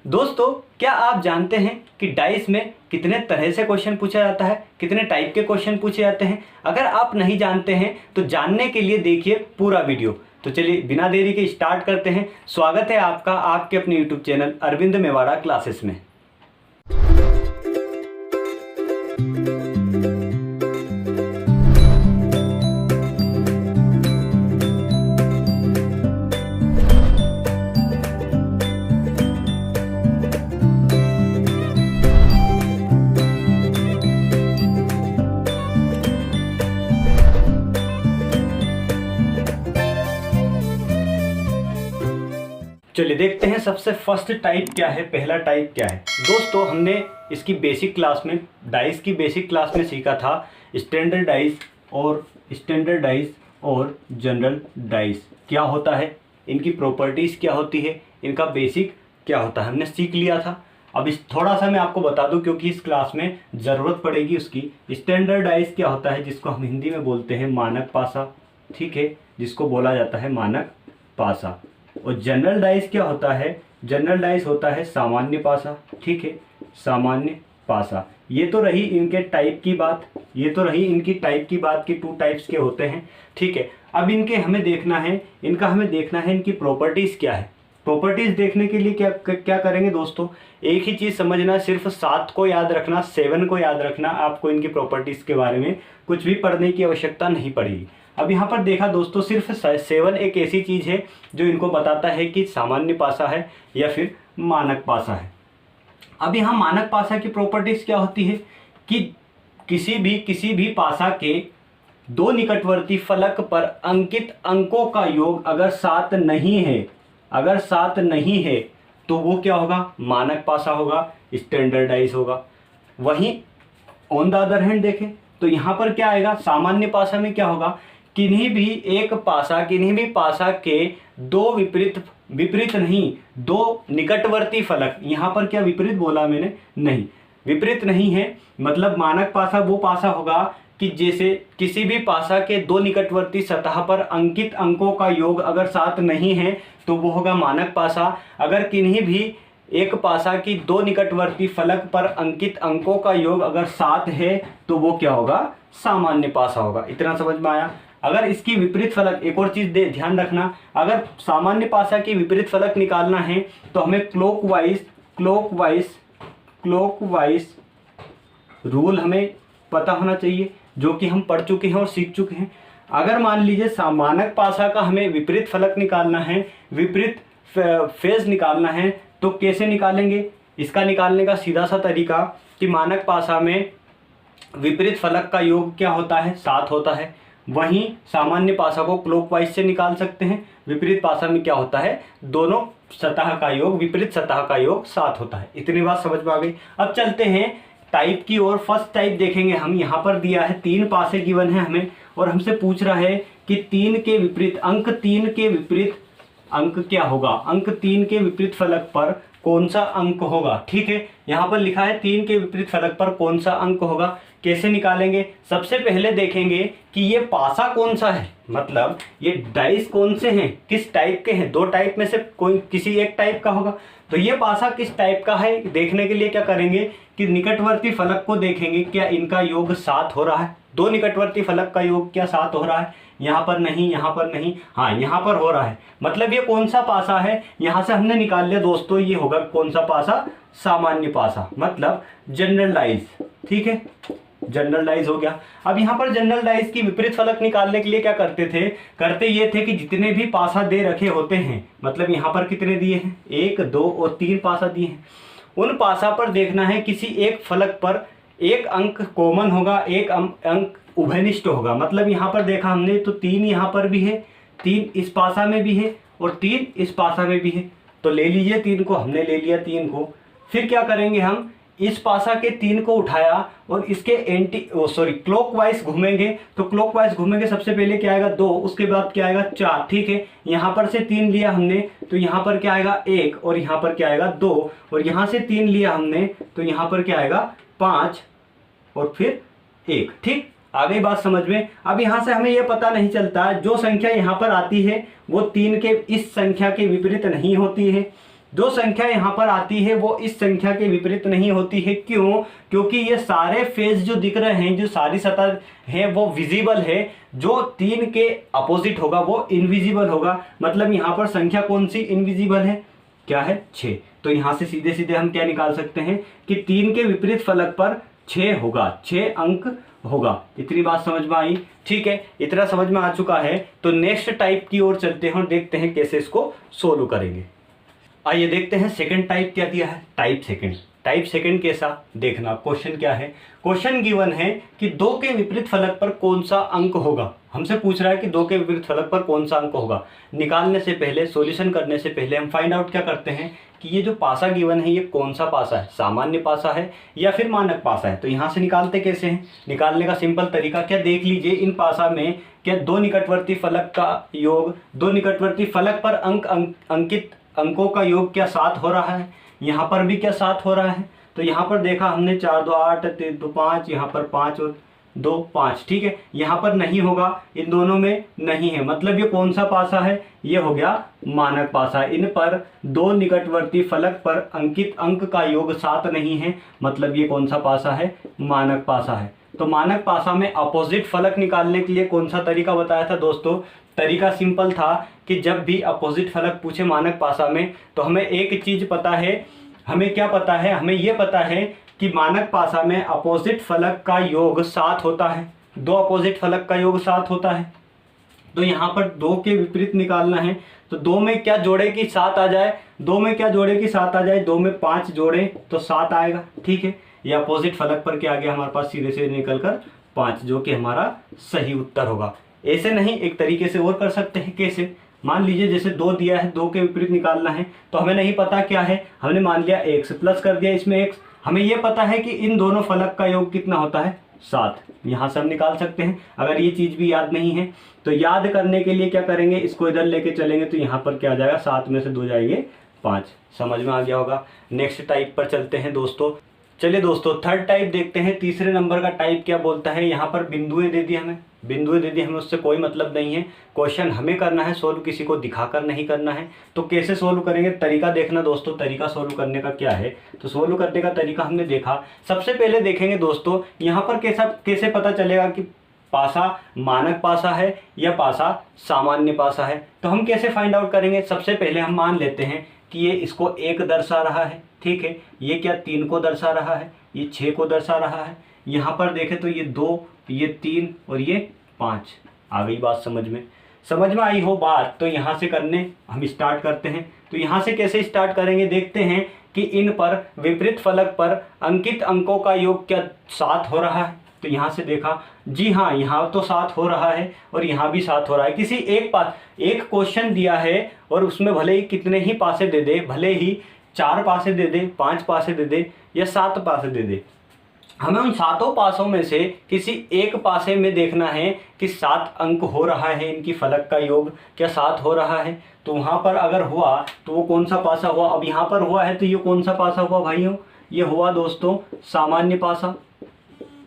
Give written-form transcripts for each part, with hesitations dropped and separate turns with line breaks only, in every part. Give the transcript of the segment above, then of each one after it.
दोस्तों, क्या आप जानते हैं कि डाइस में कितने तरह से क्वेश्चन पूछा जाता है, कितने टाइप के क्वेश्चन पूछे जाते हैं? अगर आप नहीं जानते हैं तो जानने के लिए देखिए पूरा वीडियो। तो चलिए बिना देरी के स्टार्ट करते हैं। स्वागत है आपका आपके अपने YouTube channel Arvind Mewada classes में। चलिए देखते हैं सबसे फर्स्ट टाइप क्या है, पहला टाइप क्या है। दोस्तों, हमने इसकी बेसिक क्लास में, डाइस की बेसिक क्लास में सीखा था स्टैंडर्ड डाइस और जनरल डाइस क्या होता है, इनकी प्रॉपर्टीज़ क्या होती है, इनका बेसिक क्या होता है, हमने सीख लिया था। अब इस थोड़ा सा मैं आपको बता दूं क्योंकि इस क्लास में ज़रूरत पड़ेगी उसकी। स्टैंडर्ड डाइस क्या होता है, जिसको हम हिंदी में बोलते हैं मानक पासा, ठीक है, जिसको बोला जाता है मानक पासा। और जनरल डाइस क्या होता है, जनरल डाइस होता है सामान्य पासा, ठीक है, सामान्य पासा। ये तो रही इनके टाइप की बात, ये तो रही इनकी टाइप की बात कि टू टाइप्स के होते हैं, ठीक है। अब इनके हमें देखना है, इनकी प्रॉपर्टीज़ क्या है। प्रॉपर्टीज़ देखने के लिए क्या करेंगे दोस्तों, एक ही चीज़ समझना, सिर्फ 7 को याद रखना, 7 को याद रखना। आपको इनकी प्रॉपर्टीज़ के बारे में कुछ भी पढ़ने की आवश्यकता नहीं पड़ेगी। अब यहाँ पर देखा दोस्तों, सिर्फ 7 एक ऐसी चीज़ है जो इनको बताता है कि सामान्य पासा है या फिर मानक पासा है। अब यहाँ मानक पासा की प्रॉपर्टीज़ क्या होती है कि किसी भी पासा के दो निकटवर्ती फलक पर अंकित अंकों का योग अगर 7 नहीं है तो वो क्या होगा, मानक पासा होगा, स्टैंडर्डाइज होगा। वहीं ऑन द अदर हैंड देखें तो यहाँ पर क्या आएगा, सामान्य पासा में क्या होगा, किन्हीं भी पासा के दो दो निकटवर्ती फलक। यहाँ पर क्या विपरीत बोला मैंने, नहीं, विपरीत नहीं है। मतलब मानक पासा वो पासा होगा कि जैसे किसी भी पासा के दो निकटवर्ती सतह पर अंकित अंकों का योग अगर 7 नहीं है तो वो होगा मानक पासा। अगर किन्हीं भी एक पासा की दो निकटवर्ती फलक पर अंकित अंकों का योग अगर 7 है तो वो क्या होगा, सामान्य पासा होगा। इतना समझ में आया। अगर इसकी विपरीत फलक, एक और चीज़ ध्यान रखना, अगर सामान्य पासा की विपरीत फलक निकालना है तो हमें क्लॉकवाइज रूल हमें पता होना चाहिए, जो कि हम पढ़ चुके हैं और सीख चुके हैं। अगर मान लीजिए मानक पासा का हमें विपरीत फलक निकालना है, विपरीत फेज निकालना है, तो कैसे निकालेंगे? इसका निकालने का सीधा सा तरीका कि मानक पासा में विपरीत फलक का योग क्या होता है, 7 होता है। वहीं सामान्य पासा को क्लॉकवाइज से निकाल सकते हैं। विपरीत पासा में क्या होता है, दोनों सतह का योग, विपरीत सतह का योग 7 होता है। इतनी बात समझ में आ गई। अब चलते हैं टाइप की ओर। फर्स्ट टाइप देखेंगे हम। यहाँ पर दिया है 3 पासे गिवन है हमें और हमसे पूछ रहा है कि 3 के विपरीत अंक, 3 के विपरीत अंक क्या होगा, अंक 3 के विपरीत फलक पर कौन सा अंक होगा, ठीक है। यहाँ पर लिखा है 3 के विपरीत फलक पर कौन सा अंक होगा। कैसे निकालेंगे? सबसे पहले देखेंगे कि ये पासा कौन सा है, मतलब ये डाइस कौन से हैं, किस टाइप के हैं। 2 टाइप में से कोई किसी एक टाइप का होगा। तो ये पासा किस टाइप का है देखने के लिए क्या करेंगे कि निकटवर्ती फलक को देखेंगे, क्या इनका योग 7 हो रहा है। 2 निकटवर्ती फलक का योग क्या 7 हो रहा है? यहाँ पर नहीं, यहाँ पर नहीं, हाँ यहाँ पर हो रहा है। मतलब ये कौन सा पासा है, यहाँ से हमने निकाल लिया दोस्तों, ये होगा कौन सा पासा, सामान्य पासा, मतलब जनरल डाइस, ठीक है, जनरल डाइस हो गया। अब यहाँ पर जनरल डाइस की विपरीत फलक निकालने के लिए क्या करते ये थे कि जितने भी पासा दे रखे होते हैं, मतलब यहाँ पर कितने दिए हैं, 1, 2 और 3 पासा दिए हैं, उन पासा पर देखना है किसी एक फलक पर एक अंक कॉमन होगा, एक अंक उभयनिष्ठ होगा। मतलब यहाँ पर देखा हमने तो 3 यहाँ पर भी है, 3 इस पासा में भी है और 3 इस पासा में भी है। तो ले लीजिए 3 को, हमने ले लिया 3 को। फिर क्या करेंगे हम, इस पासा के 3 को उठाया और इसके क्लॉकवाइज घूमेंगे। तो क्लॉकवाइज घूमेंगे, सबसे पहले क्या आएगा 2, उसके बाद क्या आएगा 4, ठीक है। यहाँ पर से 3 लिया हमने तो यहाँ पर क्या आएगा 1 और यहाँ पर क्या आएगा 2, और यहाँ से 3 लिया हमने तो यहाँ पर क्या आएगा 5 और फिर 1, ठीक। आ गई बात समझ में। अब यहाँ से हमें यह पता नहीं चलता जो संख्या यहाँ पर आती है वो 3 के इस संख्या के विपरीत नहीं होती है, जो संख्या यहाँ पर आती है वो इस संख्या के विपरीत नहीं होती है। क्यों? क्योंकि ये सारे फेज जो दिख रहे हैं, जो सारी सतह है वो विजिबल है, जो 3 के अपोजिट होगा वो इनविजिबल होगा। मतलब यहाँ पर संख्या कौन सी इनविजिबल है? क्या है? 6। तो यहाँ से सीधे सीधे हम क्या निकाल सकते हैं कि 3 के विपरीत फलक पर 6 होगा, 6 अंक होगा। इतनी बात समझ में आई? ठीक है, इतना समझ में आ चुका है तो नेक्स्ट टाइप की ओर चलते हैं और देखते हैं कैसे इसको सोल्व करेंगे। आइए देखते हैं सेकंड टाइप क्या दिया है। Type second. टाइप सेकंड कैसा देखना, क्वेश्चन क्या है? क्वेश्चन गिवन है कि 2 के विपरीत फलक पर कौन सा अंक होगा। हमसे पूछ रहा है कि 2 के विपरीत फलक पर कौन सा अंक होगा। निकालने से पहले, सॉल्यूशन करने से पहले हम फाइंड आउट क्या करते हैं कि ये जो पासा गिवन है ये कौन सा पासा है, सामान्य पासा है या फिर मानक पासा है। तो यहाँ से निकालते कैसे हैं? निकालने का सिंपल तरीका क्या, देख लीजिए इन पासा में क्या 2 निकटवर्ती फलक का योग, 2 निकटवर्ती फलक पर अंकित अंकों का योग क्या 7 हो रहा है? यहाँ पर भी क्या 7 हो रहा है? तो यहाँ पर देखा हमने 4 2 8 3 2 5, यहाँ पर 5 और 2 5, ठीक है। यहाँ पर नहीं होगा, इन दोनों में नहीं है, मतलब ये कौन सा पासा है? ये हो गया मानक पासा। इन पर 2 निकटवर्ती फलक पर अंकित अंक का योग 7 नहीं है, मतलब ये कौन सा पासा है? मानक पासा है। तो मानक पासा में अपोजिट फलक निकालने के लिए कौन सा तरीका बताया था दोस्तों? तरीका सिंपल था कि जब भी अपोजिट फलक पूछे मानक पासा में तो हमें एक चीज पता है, हमें क्या पता है? हमें ये पता है कि मानक पासा में अपोजिट फलक का योग 7 होता है, 2 अपोजिट फलक का योग 7 होता है। तो यहाँ पर 2 के विपरीत निकालना है तो 2 में क्या जोड़े कि 7 आ जाए, 2 में क्या जोड़े कि 7 आ जाए, 2 में 5 जोड़े तो 7 आएगा, ठीक है। ये अपोजिट फलक पर क्या आ गया हमारे पास? सीधे सीधे निकल कर 5, जो कि हमारा सही उत्तर होगा। ऐसे नहीं, एक तरीके से और कर सकते हैं। कैसे? मान लीजिए जैसे 2 दिया है, 2 के विपरीत निकालना है तो हमें नहीं पता क्या है, हमने मान लिया x प्लस कर दिया इसमें x। हमें यह पता है कि इन दोनों फलक का योग कितना होता है? 7। यहाँ से हम निकाल सकते हैं। अगर ये चीज़ भी याद नहीं है तो याद करने के लिए क्या करेंगे, इसको इधर लेके चलेंगे तो यहाँ पर क्या आ जाएगा? 7 में से 2 जाएंगे 5। समझ में आ गया होगा। नेक्स्ट टाइप पर चलते हैं दोस्तों। चलिए दोस्तों, थर्ड टाइप देखते हैं। तीसरे नंबर का टाइप क्या बोलता है? यहाँ पर बिंदुएं दे दी हमें, बिंदुएं दे दी हमें, उससे कोई मतलब नहीं है। क्वेश्चन हमें करना है सोल्व, किसी को दिखाकर नहीं करना है। तो कैसे सोल्व करेंगे? तरीका देखना दोस्तों, तरीका सोल्व करने का क्या है। तो सोल्व करने का तरीका हमने देखा। सबसे पहले देखेंगे दोस्तों यहाँ पर कैसे पता चलेगा कि पासा मानक पासा है या पासा सामान्य पासा है। तो हम कैसे फाइंड आउट करेंगे? सबसे पहले हम मान लेते हैं कि ये इसको 1 दर्शा रहा है, ठीक है। ये क्या 3 को दर्शा रहा है, ये 6 को दर्शा रहा है। यहाँ पर देखें तो ये 2, ये 3 और ये 5। आ गई बात समझ में आई हो बात? तो यहाँ से करने हम स्टार्ट करते हैं। तो यहाँ से कैसे स्टार्ट करेंगे देखते हैं कि इन पर विपरीत फलक पर अंकित अंकों का योग क्या 7 हो रहा है। तो यहाँ से देखा, जी हाँ, यहाँ तो 7 हो रहा है और यहाँ भी 7 हो रहा है। किसी एक क्वेश्चन दिया है और उसमें भले ही कितने ही पासे दे दे, भले ही 4 पासे दे दे, 5 पासे दे दे या 7 पासे दे दे, हमें उन 7 पासों में से किसी एक पासे में देखना है कि 7 अंक हो रहा है, इनकी फलक का योग क्या 7 हो रहा है। तो वहाँ पर अगर हुआ तो वो कौन सा पासा हुआ? अब यहाँ पर हुआ है तो ये कौन सा पासा हुआ भाइयों? ये हुआ दोस्तों सामान्य पासा।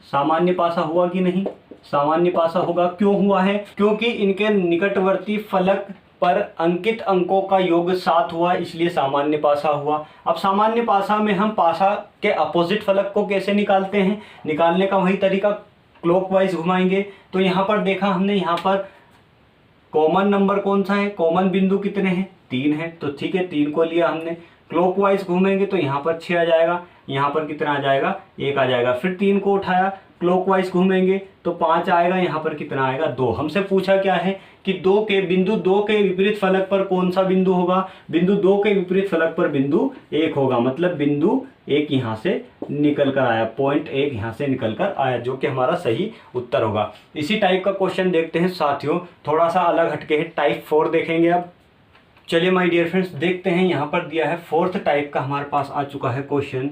सामान्य पासा हुआ कि नहीं? सामान्य पासा होगा। क्यों हुआ है? क्योंकि इनके निकटवर्ती फलक पर अंकित अंकों का योग 7 हुआ, इसलिए सामान्य पासा हुआ। अब सामान्य पासा में हम पासा के अपोजिट फलक को कैसे निकालते हैं? निकालने का वही तरीका, क्लॉकवाइज घुमाएंगे। तो यहाँ पर देखा हमने, यहाँ पर कॉमन नंबर कौन सा है? कॉमन बिंदु कितने हैं? 3 है। तो ठीक है, 3 को लिया हमने। क्लॉकवाइज घूमेंगे तो यहाँ पर 6 आ जाएगा, यहाँ पर कितना आ जाएगा? 1 आ जाएगा। फिर 3 को उठाया, क्लॉकवाइज घूमेंगे तो 5 आएगा, यहाँ पर कितना आएगा? 2। हमसे पूछा क्या है कि बिंदु 2 के विपरीत फलक पर कौन सा बिंदु होगा? बिंदु 2 के विपरीत फलक पर बिंदु 1 होगा, मतलब बिंदु 1 यहाँ से निकल कर आया, पॉइंट 1 यहाँ से निकल कर आया, जो कि हमारा सही उत्तर होगा। इसी टाइप का क्वेश्चन देखते हैं साथियों, थोड़ा सा अलग हटके है। टाइप 4 देखेंगे अब। चलिए माय डियर फ्रेंड्स, देखते हैं। यहाँ पर दिया है 4th टाइप का हमारे पास आ चुका है क्वेश्चन।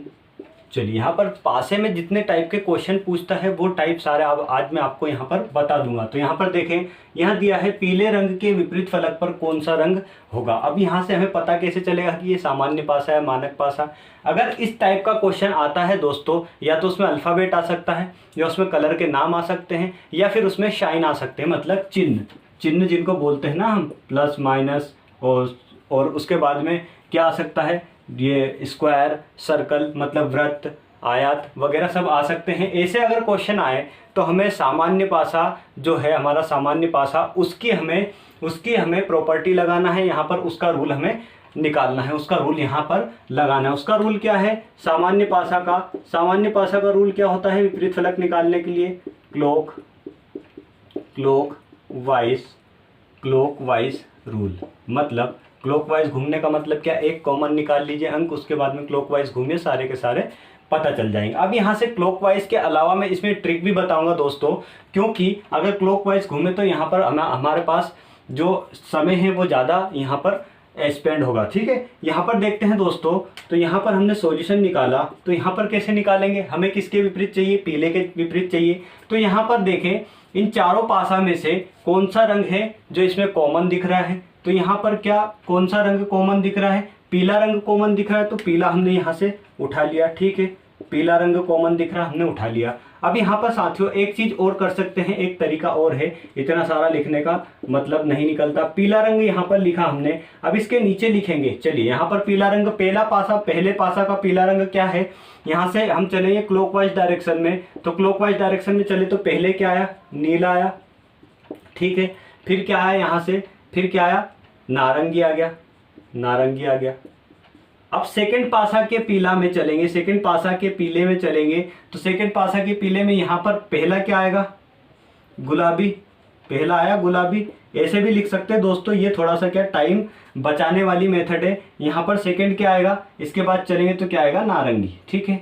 चलिए, यहाँ पर पासे में जितने टाइप के क्वेश्चन पूछता है वो टाइप सारे अब आज मैं आपको यहाँ पर बता दूंगा। तो यहाँ पर देखें, यहाँ दिया है पीले रंग के विपरीत फलक पर कौन सा रंग होगा। अब यहाँ से हमें पता कैसे चलेगा कि ये सामान्य पासा है मानक पासा? अगर इस टाइप का क्वेश्चन आता है दोस्तों, या तो उसमें अल्फ़ाबेट आ सकता है, या उसमें कलर के नाम आ सकते हैं, या फिर उसमें शाइन आ सकते हैं, मतलब चिन्ह जिनको बोलते हैं ना हम, प्लस माइनस, और उसके बाद में क्या आ सकता है, ये स्क्वायर, सर्कल मतलब वृत्त, आयत वगैरह सब आ सकते हैं। ऐसे अगर क्वेश्चन आए तो हमें सामान्य पासा जो है हमारा सामान्य पासा उसकी हमें प्रॉपर्टी लगाना है, यहाँ पर उसका रूल हमें निकालना है, उसका रूल यहाँ पर लगाना है। उसका रूल क्या है, सामान्य पासा का रूल क्या होता है विपरीत फलक निकालने के लिए, क्लॉकवाइज रूल। मतलब क्लॉकवाइज घूमने का मतलब क्या, एक कॉमन निकाल लीजिए अंक, उसके बाद में क्लॉकवाइज घूमिए, सारे के सारे पता चल जाएंगे। अब यहाँ से क्लॉकवाइज के अलावा मैं इसमें ट्रिक भी बताऊंगा दोस्तों, क्योंकि अगर क्लॉकवाइज घूमे तो यहाँ पर हमारे पास जो समय है वो ज़्यादा यहाँ पर स्पेंड होगा। ठीक है, यहाँ पर देखते हैं दोस्तों, तो यहाँ पर हमने सॉल्यूशन निकाला, तो यहाँ पर कैसे निकालेंगे, हमें किसके विपरीत चाहिए, पीले के विपरीत चाहिए। तो यहाँ पर देखें इन चारों पासा में से कौन सा रंग है जो इसमें कॉमन दिख रहा है, तो यहाँ पर क्या कौन सा रंग कॉमन दिख रहा है, पीला रंग कॉमन दिख रहा है, तो पीला हमने यहाँ से उठा लिया। ठीक है, पीला रंग कॉमन दिख रहा है, हमने उठा लिया। अब यहाँ पर साथियों एक चीज और कर सकते हैं, एक तरीका और है, इतना सारा लिखने का मतलब नहीं निकलता। पीला रंग यहाँ पर लिखा हमने, अब इसके नीचे लिखेंगे, चलिए यहाँ पर पीला रंग पहले पासा का पीला रंग क्या है, यहाँ से हम चलेंगे क्लॉकवाइज डायरेक्शन में, तो क्लॉकवाइज डायरेक्शन में चले तो पहले क्या आया, नीला आया। ठीक है, फिर क्या आया यहाँ से, फिर क्या आया, नारंगी आ गया। अब सेकंड पासा के पीला में चलेंगे, सेकंड पासा के पीले में चलेंगे, तो सेकंड पासा के पीले में यहाँ पर पहला क्या आएगा, गुलाबी, पहला आया गुलाबी। ऐसे भी लिख सकते हैं दोस्तों, ये थोड़ा सा क्या टाइम बचाने वाली मेथड है। यहाँ पर सेकंड क्या आएगा, इसके बाद चलेंगे तो क्या आएगा, नारंगी। ठीक है,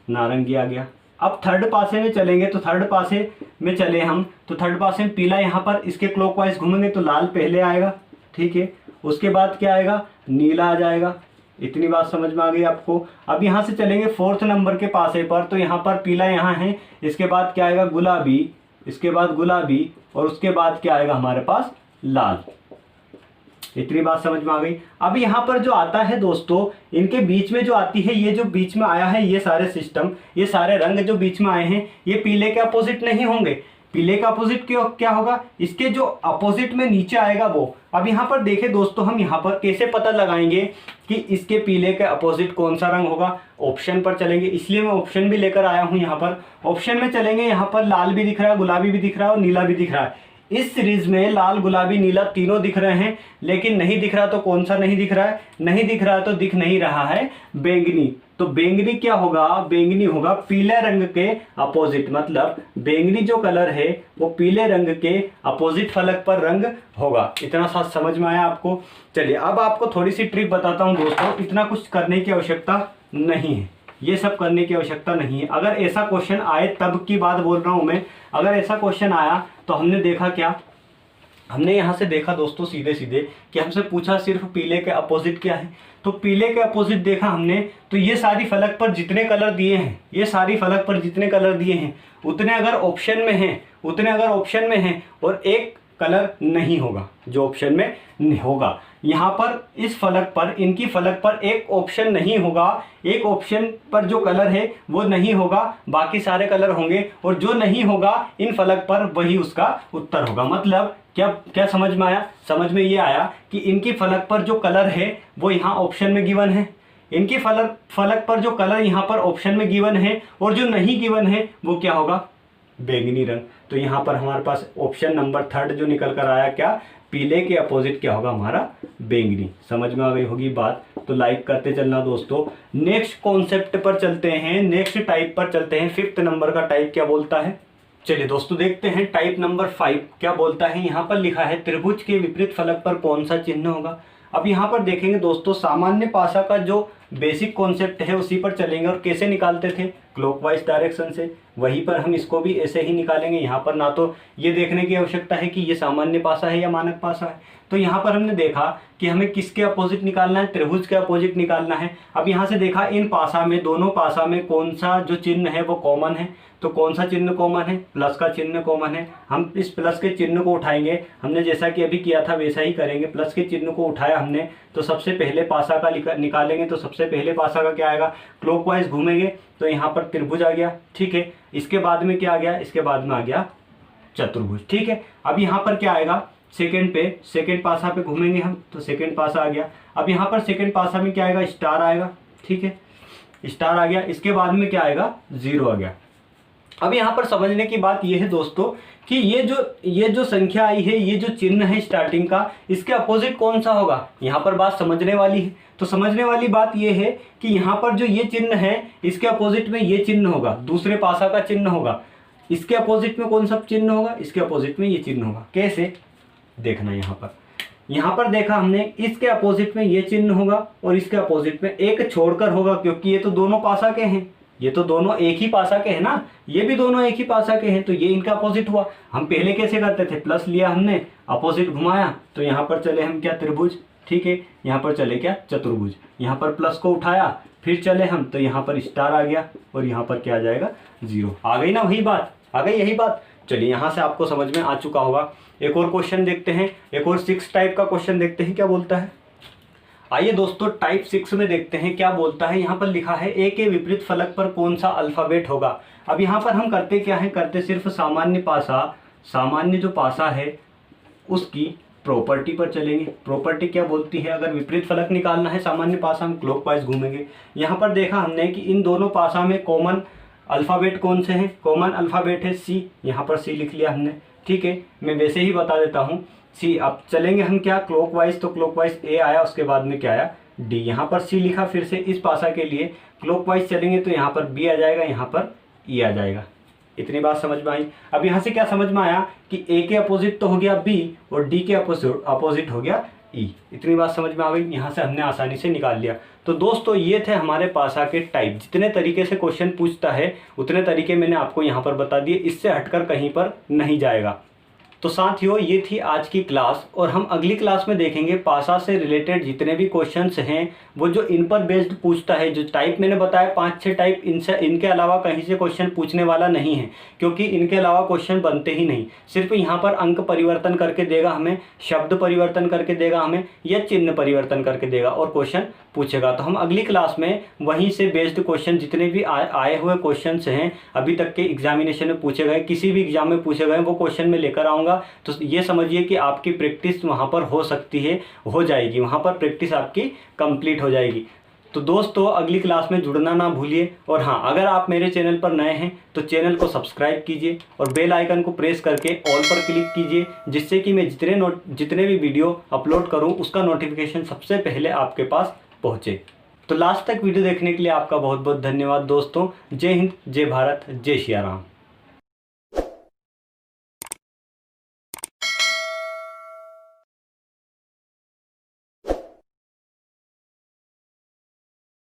नारंगी आ गया। अब थर्ड पासे में चलेंगे, तो थर्ड पासे में चले हम, तो थर्ड पासे में पीला, यहाँ पर इसके क्लॉकवाइज घूमेंगे तो लाल पहले आएगा। ठीक है, उसके बाद क्या आएगा, नीला आ जाएगा। इतनी बात समझ में आ गई आपको। अब यहाँ से चलेंगे फोर्थ नंबर के पासे पर, तो यहाँ पर पीला यहाँ है, इसके बाद क्या आएगा, गुलाबी, इसके बाद गुलाबी, और उसके बाद क्या आएगा हमारे पास, लाल। इतनी बात समझ में आ गई। अब यहाँ पर जो आता है दोस्तों, इनके बीच में जो आती है, ये जो बीच में आया है, ये सारे सिस्टम, ये सारे रंग जो बीच में आए हैं, ये पीले के अपोजिट नहीं होंगे। पीले का अपोजिट क्या होगा, इसके जो अपोजिट में नीचे आएगा वो। अब यहाँ पर देखें दोस्तों, हम यहाँ पर कैसे पता लगाएंगे कि इसके पीले के अपोजिट कौन सा रंग होगा, ऑप्शन पर चलेंगे, इसलिए मैं ऑप्शन भी लेकर आया हूँ। यहाँ पर ऑप्शन में चलेंगे, यहाँ पर लाल भी दिख रहा है, गुलाबी भी दिख रहा है और नीला भी दिख रहा है। इस सीरीज में लाल, गुलाबी, नीला तीनों दिख रहे हैं, लेकिन नहीं दिख रहा तो कौन सा नहीं दिख रहा है, नहीं दिख रहा तो दिख नहीं रहा है बैंगनी। तो बैंगनी क्या होगा, बैंगनी होगा पीले रंग के अपोजिट, मतलब बैंगनी जो कलर है वो पीले रंग के अपोजिट फलक पर रंग होगा। इतना सा समझ में आया आपको। चलिए अब आपको थोड़ी सी ट्रिक बताता हूँ दोस्तों, इतना कुछ करने की आवश्यकता नहीं है, ये सब करने की आवश्यकता नहीं है। अगर ऐसा क्वेश्चन आए तब की बात बोल रहा हूं मैं, अगर ऐसा क्वेश्चन आया तो हमने देखा क्या, हमने यहाँ से देखा दोस्तों सीधे सीधे कि हमसे पूछा सिर्फ पीले के अपोजिट क्या है, तो पीले के अपोजिट देखा हमने, तो ये सारी फलक पर जितने कलर दिए हैं, ये सारी फलक पर जितने कलर दिए हैं उतने अगर ऑप्शन में हैं और एक कलर नहीं होगा जो ऑप्शन में होगा, यहाँ पर इस फलक पर, इनकी फलक पर एक ऑप्शन नहीं होगा, एक ऑप्शन पर जो कलर है वो नहीं होगा, बाकी सारे कलर होंगे, और जो नहीं होगा इन फलक पर वही उसका उत्तर होगा। मतलब क्या समझ में आया, समझ में ये आया कि इनकी फलक पर जो कलर है वो यहाँ ऑप्शन में गिवन है, इनकी फलक पर जो कलर यहाँ पर ऑप्शन में गिवन है, और जो नहीं गिवन है वो क्या होगा, बैंगनी रंग। तो यहाँ पर हमारे पास ऑप्शन नंबर थर्ड जो निकल कर आया, क्या, पीले के अपोजिट क्या होगा हमारा, बैंगनी। समझ में आ गई होगी बात, तो लाइक करते चलना दोस्तों। नेक्स्ट कॉन्सेप्ट पर चलते हैं, नेक्स्ट टाइप पर चलते हैं। फिफ्थ नंबर का टाइप क्या बोलता है, चलिए दोस्तों देखते हैं टाइप नंबर 5 क्या बोलता है। यहाँ पर लिखा है त्रिभुज के विपरीत फलक पर कौन सा चिन्ह होगा। अब यहाँ पर देखेंगे दोस्तों, सामान्य पासा का जो बेसिक कॉन्सेप्ट है उसी पर चलेंगे, और कैसे निकालते थे, क्लॉकवाइज डायरेक्शन से, वहीं पर हम इसको भी ऐसे ही निकालेंगे। यहाँ पर ना तो ये देखने की आवश्यकता है कि ये सामान्य पासा है या मानक पासा है, तो यहाँ पर हमने देखा कि हमें किसके अपोजिट निकालना है, त्रिभुज के अपोजिट निकालना है। अब यहाँ से देखा इन पासा में, दोनों पासा में कौन सा जो चिन्ह है वो कॉमन है, तो कौन सा चिन्ह कॉमन है, प्लस का चिन्ह कॉमन है। हम इस प्लस के चिन्ह को उठाएंगे, हमने जैसा कि अभी किया था वैसा ही करेंगे। प्लस के चिन्ह को उठाया हमने, तो सबसे पहले पासा का निकालेंगे, तो सबसे पहले पासा का क्या आएगा, क्लॉकवाइज घूमेंगे तो यहाँ पर त्रिभुज आ गया। ठीक है, इसके बाद में क्या आ गया, इसके बाद में आ गया चतुर्भुज। ठीक है, अब यहाँ पर क्या आएगा, सेकंड पासा पे घूमेंगे हम तो सेकंड पासा आ गया। अब यहाँ पर सेकंड पासा में क्या आएगा, स्टार आएगा, ठीक है, स्टार आ गया। इसके बाद में क्या आएगा, 0 आ गया। अब यहाँ पर समझने की बात यह है दोस्तों कि ये जो संख्या आई है, ये जो चिन्ह है स्टार्टिंग का, इसके अपोजिट कौन सा होगा, यहाँ पर बात समझने वाली है। तो समझने वाली बात यह है कि यहाँ पर जो ये चिन्ह है इसके अपोजिट में ये चिन्ह होगा, दूसरे पासा का चिन्ह होगा। इसके अपोजिट में कौन सा चिन्ह होगा, इसके अपोजिट में ये चिन्ह होगा। कैसे देखना, यहाँ पर देखा हमने, इसके अपोजिट में ये चिन्ह होगा और इसके अपोजिट में एक छोड़कर होगा, क्योंकि ये तो दोनों पासा के हैं, ये तो दोनों एक ही पासा के हैं ना, ये भी दोनों एक ही पासा के हैं, तो ये इनका अपोजिट हुआ। हम पहले कैसे करते थे, प्लस लिया हमने, अपोजिट घुमाया, तो यहाँ पर चले हम क्या, त्रिभुज, ठीक है, यहाँ पर चले क्या, चतुर्भुज। यहाँ पर प्लस को उठाया, फिर चले हम, तो यहाँ पर स्टार आ गया और यहाँ पर क्या आ जाएगा, 0 आ गई ना, वही बात आ गई, यही बात। चलिए यहाँ से आपको समझ में आ चुका होगा। एक और क्वेश्चन देखते हैं, एक और 6 टाइप का क्वेश्चन देखते हैं क्या बोलता है। आइए दोस्तों टाइप 6 में देखते हैं क्या बोलता है। यहाँ पर लिखा है ए के विपरीत फलक पर कौन सा अल्फाबेट होगा। अब यहाँ पर हम करते क्या है, करते सिर्फ सामान्य जो पासा है उसकी प्रॉपर्टी पर चलेंगे। प्रॉपर्टी क्या बोलती है, अगर विपरीत फलक निकालना है सामान्य पासा हम क्लॉकवाइज घूमेंगे। यहाँ पर देखा हमने कि इन दोनों पासा में कॉमन अल्फ़ाबेट कौन से हैं, कॉमन अल्फ़ाबेट है सी, यहाँ पर सी लिख लिया हमने, ठीक है। मैं वैसे ही बता देता हूँ सी। अब चलेंगे हम क्या, क्लॉकवाइज, तो क्लॉकवाइज ए आया, उसके बाद में क्या आया, डी। यहाँ पर सी लिखा, फिर से इस पासा के लिए क्लॉकवाइज चलेंगे तो यहाँ पर बी आ जाएगा, यहाँ पर ई आ जाएगा। इतनी बात समझ में आई। अब यहाँ से क्या समझ में आया कि ए के अपोजिट तो हो गया बी और डी के अपोजिट हो गया ई। इतनी बात समझ में आ गई, यहाँ से हमने आसानी से निकाल लिया। तो दोस्तों ये थे हमारे पासा के टाइप। जितने तरीके से क्वेश्चन पूछता है उतने तरीके मैंने आपको यहाँ पर बता दिए, इससे हटकर कहीं पर नहीं जाएगा। तो साथियों ये थी आज की क्लास, और हम अगली क्लास में देखेंगे पासा से रिलेटेड जितने भी क्वेश्चंस हैं वो जो इन पर बेस्ड पूछता है। जो टाइप मैंने बताया 5-6 टाइप, इनके अलावा कहीं से क्वेश्चन पूछने वाला नहीं है, क्योंकि इनके अलावा क्वेश्चन बनते ही नहीं। सिर्फ यहाँ पर अंक परिवर्तन करके देगा हमें, शब्द परिवर्तन करके देगा हमें, या चिन्ह परिवर्तन करके देगा और क्वेश्चन पूछेगा। तो हम अगली क्लास में वहीं से बेस्ड क्वेश्चन जितने भी आए हुए क्वेश्चंस हैं अभी तक के एग्जामिनेशन में पूछे गए, किसी भी एग्जाम में पूछे गए, वो क्वेश्चन में लेकर आऊँगा। तो ये समझिए कि आपकी प्रैक्टिस वहाँ पर हो सकती है, हो जाएगी, वहाँ पर प्रैक्टिस आपकी कंप्लीट हो जाएगी। तो दोस्तों अगली क्लास में जुड़ना ना भूलिए। और हाँ, अगर आप मेरे चैनल पर नए हैं तो चैनल को सब्सक्राइब कीजिए और बेल आइकन को प्रेस करके ऑल पर क्लिक कीजिए, जिससे कि मैं जितने भी वीडियो अपलोड करूँ उसका नोटिफिकेशन सबसे पहले आपके पास पहुँचे। तो लास्ट तक वीडियो देखने के लिए आपका बहुत बहुत धन्यवाद दोस्तों। जय हिंद, जय भारत, जय सिया राम।